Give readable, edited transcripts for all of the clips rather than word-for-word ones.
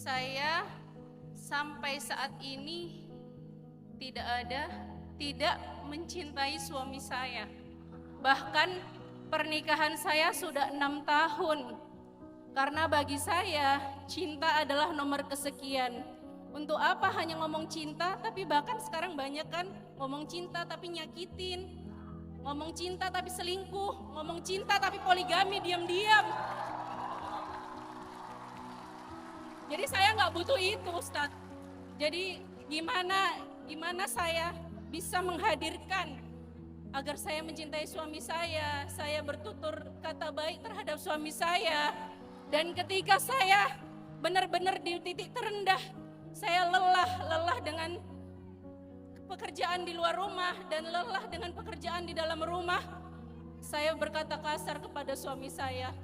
Saya sampai saat ini tidak mencintai suami saya. Bahkan pernikahan saya sudah 6 tahun. Karena bagi saya cinta adalah nomor kesekian. Untuk apa hanya ngomong cinta, tapi bahkan sekarang banyak kan ngomong cinta tapi nyakitin, ngomong cinta tapi selingkuh, ngomong cinta tapi poligami diam-diam. Jadi saya nggak butuh itu, Ustadz. Jadi gimana saya bisa menghadirkan agar saya mencintai suami saya bertutur kata baik terhadap suami saya. Dan ketika saya benar-benar di titik terendah, saya lelah dengan pekerjaan di luar rumah dan lelah dengan pekerjaan di dalam rumah. Saya berkata kasar kepada suami saya.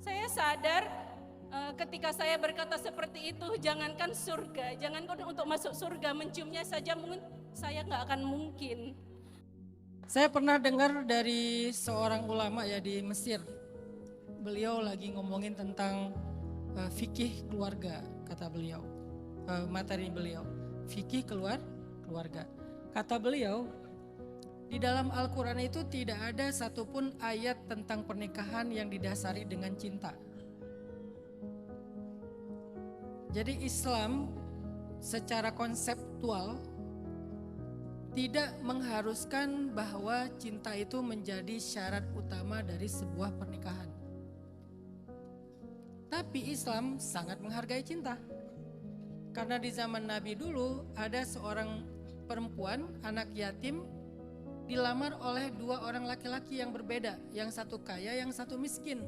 Saya sadar ketika saya berkata seperti itu, jangankan untuk masuk surga, menciumnya saja mungkin saya nggak akan mungkin. Saya pernah dengar dari seorang ulama ya di Mesir. Beliau lagi ngomongin tentang fikih keluarga, kata beliau. Materi beliau, fikih keluarga. Kata beliau, di dalam Al-Quran itu tidak ada satupun ayat tentang pernikahan yang didasari dengan cinta. Jadi Islam secara konseptual tidak mengharuskan bahwa cinta itu menjadi syarat utama dari sebuah pernikahan. Tapi Islam sangat menghargai cinta. Karena di zaman Nabi dulu ada seorang perempuan, anak yatim, dilamar oleh 2 orang laki-laki yang berbeda. Yang satu kaya, yang satu miskin.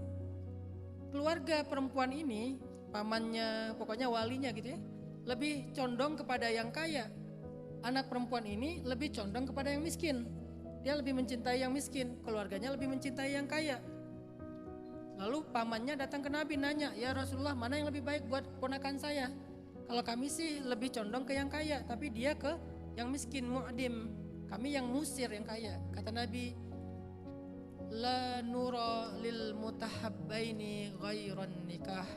Keluarga perempuan ini, pamannya, pokoknya walinya gitu ya, lebih condong kepada yang kaya. Anak perempuan ini lebih condong kepada yang miskin. Dia lebih mencintai yang miskin, keluarganya lebih mencintai yang kaya. Lalu pamannya datang ke Nabi nanya, ya Rasulullah, mana yang lebih baik buat ponakan saya? Kalau kami sih lebih condong ke yang kaya, tapi dia ke yang miskin, mu'dim. Kami yang musir yang kaya. Kata Nabi, la nura lil mutahabbaini ghairan nikah.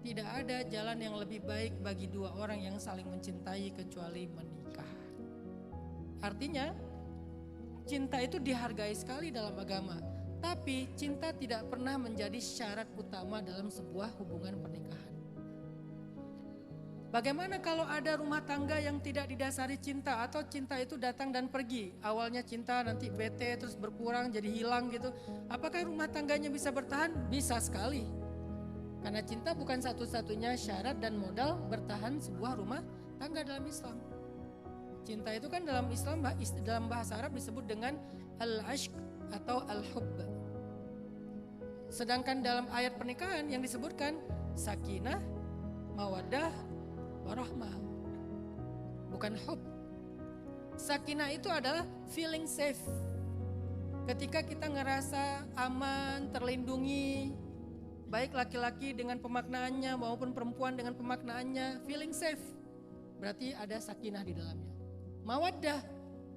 Tidak ada jalan yang lebih baik bagi 2 orang yang saling mencintai kecuali menikah. Artinya, cinta itu dihargai sekali dalam agama. Tapi cinta tidak pernah menjadi syarat utama dalam sebuah hubungan pernikahan. Bagaimana kalau ada rumah tangga yang tidak didasari cinta, atau cinta itu datang dan pergi? Awalnya cinta, nanti bete, terus berkurang, jadi hilang gitu. Apakah rumah tangganya bisa bertahan? Bisa sekali. Karena cinta bukan satu-satunya syarat dan modal bertahan sebuah rumah tangga dalam Islam. Cinta itu kan dalam Islam, dalam bahasa Arab disebut dengan al-ashq atau al-hubb. Sedangkan dalam ayat pernikahan yang disebutkan sakinah, mawaddah, warahmah, bukan hub. Sakinah itu adalah feeling safe. Ketika kita ngerasa aman, terlindungi, baik laki-laki dengan pemaknaannya maupun perempuan dengan pemaknaannya, feeling safe. Berarti ada sakinah di dalamnya. Mawaddah,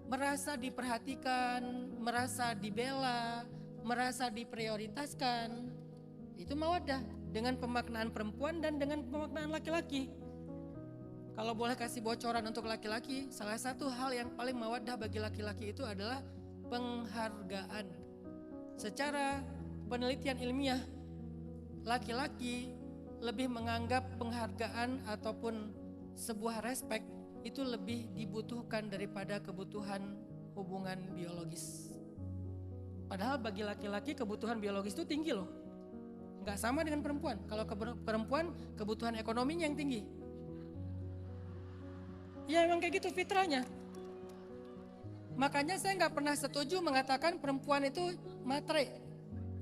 merasa diperhatikan, merasa dibela, merasa diprioritaskan. Itu mawaddah dengan pemaknaan perempuan dan dengan pemaknaan laki-laki. Kalau boleh kasih bocoran untuk laki-laki, salah satu hal yang paling mawaddah bagi laki-laki itu adalah penghargaan. Secara penelitian ilmiah, laki-laki lebih menganggap penghargaan ataupun sebuah respek itu lebih dibutuhkan daripada kebutuhan hubungan biologis. Padahal bagi laki-laki kebutuhan biologis itu tinggi loh. Nggak sama dengan perempuan. Kalau perempuan kebutuhan ekonominya yang tinggi. Ya emang kayak gitu fitrahnya. Makanya saya nggak pernah setuju mengatakan perempuan itu matre.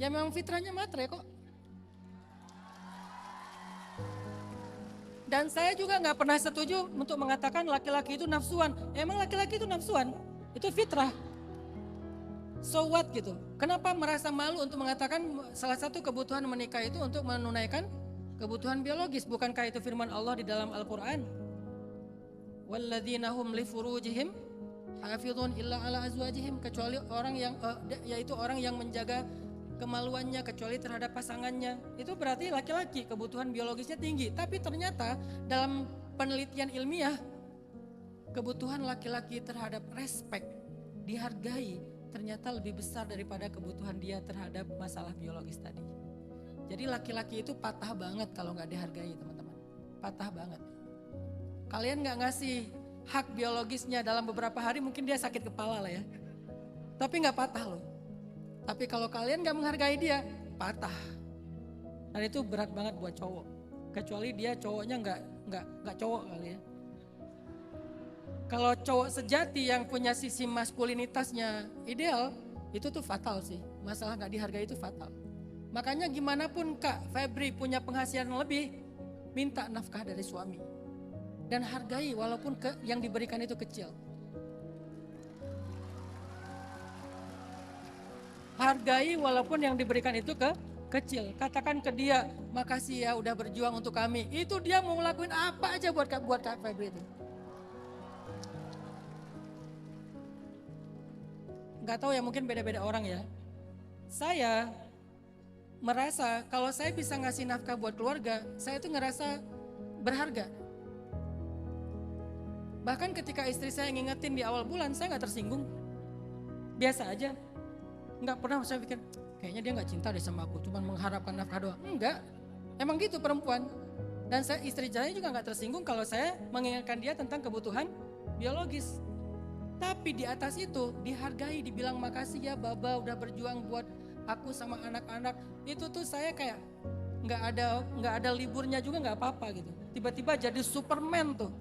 Ya memang fitrahnya matre kok. Dan saya juga nggak pernah setuju untuk mengatakan laki-laki itu nafsuan. Emang laki-laki itu nafsuan, itu fitrah. So what gitu. Kenapa merasa malu untuk mengatakan salah satu kebutuhan menikah itu untuk menunaikan kebutuhan biologis? Bukankah itu firman Allah di dalam Al-Quran? Walladzina hum li furujihim hafizun illa ala azwajihim, kecuali orang yang yaitu orang yang menjaga kemaluannya kecuali terhadap pasangannya. Itu berarti laki-laki kebutuhan biologisnya tinggi. Tapi ternyata dalam penelitian ilmiah, kebutuhan laki-laki terhadap respect, dihargai, ternyata lebih besar daripada kebutuhan dia terhadap masalah biologis tadi. Jadi laki-laki itu patah banget kalau nggak dihargai, teman-teman. Patah banget. Kalian nggak ngasih hak biologisnya dalam beberapa hari, mungkin dia sakit kepala lah ya. Tapi nggak patah loh. Tapi kalau kalian nggak menghargai dia, patah. Dan itu berat banget buat cowok. Kecuali dia cowoknya nggak cowok kali ya. Kalau cowok sejati yang punya sisi maskulinitasnya ideal, itu tuh fatal sih. Masalah nggak dihargai itu fatal. Makanya gimana pun Kak Febri punya penghasilan lebih, minta nafkah dari suami. Dan hargai walaupun yang diberikan itu kecil. Hargai walaupun yang diberikan itu kecil. Katakan ke dia, makasih ya udah berjuang untuk kami. Itu dia mau ngelakuin apa aja buat Kak Febri itu. Gak tahu ya, mungkin beda-beda orang ya. Saya merasa kalau saya bisa ngasih nafkah buat keluarga, saya itu ngerasa berharga. Bahkan ketika istri saya ngingetin di awal bulan, saya gak tersinggung. Biasa aja. Gak pernah saya pikir, kayaknya dia gak cinta deh sama aku, cuma mengharapkan nafkah doang. Enggak, emang gitu perempuan. Dan istri saya juga gak tersinggung kalau saya mengingatkan dia tentang kebutuhan biologis. Tapi di atas itu dihargai, dibilang makasih ya Baba udah berjuang buat aku sama anak-anak. Itu tuh saya kayak nggak ada liburnya juga nggak apa-apa gitu. Tiba-tiba jadi Superman tuh.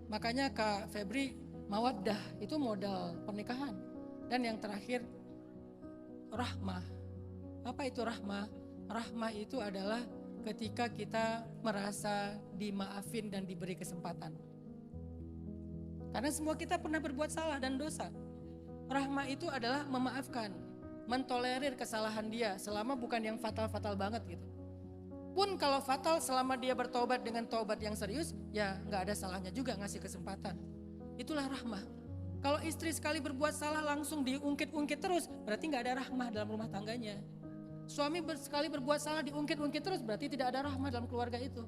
Makanya Kak Febri, mawaddah itu modal pernikahan. Dan yang terakhir, rahmah. Apa itu rahmah? Rahmah itu adalah ketika kita merasa dimaafin dan diberi kesempatan. Karena semua kita pernah berbuat salah dan dosa. Rahmah itu adalah memaafkan, mentolerir kesalahan dia selama bukan yang fatal-fatal banget gitu. Pun kalau fatal selama dia bertobat dengan tobat yang serius, ya nggak ada salahnya juga ngasih kesempatan. Itulah rahmah. Kalau istri sekali berbuat salah langsung diungkit-ungkit terus, berarti nggak ada rahmah dalam rumah tangganya. Suami sekali berbuat salah diungkit-ungkit terus, berarti tidak ada rahmah dalam keluarga itu.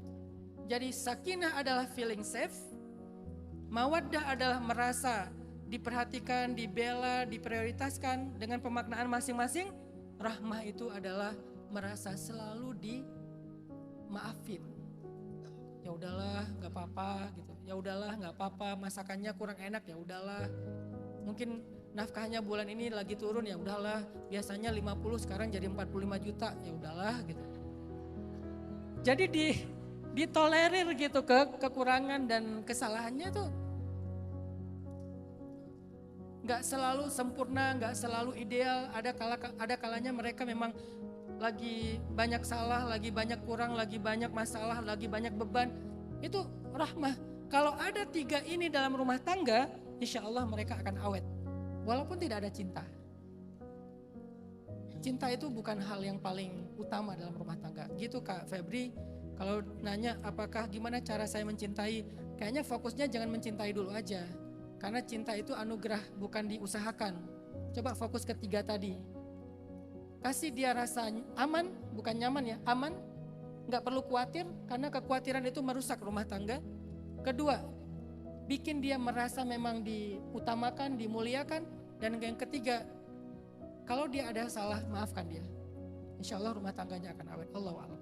Jadi sakinah adalah feeling safe. Mawaddah adalah merasa diperhatikan, dibela, diprioritaskan dengan pemaknaan masing-masing. Rahmah itu adalah merasa selalu dimaafin. Ya udahlah, nggak apa-apa gitu. Ya udahlah, nggak apa-apa. Masakannya kurang enak, ya udahlah. Mungkin nafkahnya bulan ini lagi turun, ya udahlah. Biasanya 50 sekarang jadi 45 juta, ya udahlah gitu. Jadi ditolerir gitu kekurangan dan kesalahannya tuh nggak selalu sempurna, nggak selalu ideal. Ada kalanya mereka memang lagi banyak salah, lagi banyak kurang, lagi banyak masalah, lagi banyak beban. Itu rahmah. Kalau ada 3 ini dalam rumah tangga, insya Allah mereka akan awet. Walaupun tidak ada cinta. Cinta itu bukan hal yang paling utama dalam rumah tangga. Gitu Kak Febri. Kalau nanya apakah gimana cara saya mencintai, kayaknya fokusnya jangan mencintai dulu aja. Karena cinta itu anugerah, bukan diusahakan. Coba fokus ke 3 tadi. Kasih dia rasa aman, bukan nyaman ya, aman. Gak perlu khawatir, karena kekhawatiran itu merusak rumah tangga. Kedua, bikin dia merasa memang diutamakan, dimuliakan. Dan yang ketiga, kalau dia ada salah, maafkan dia. Insya Allah rumah tangganya akan awet. Allahu a'lam.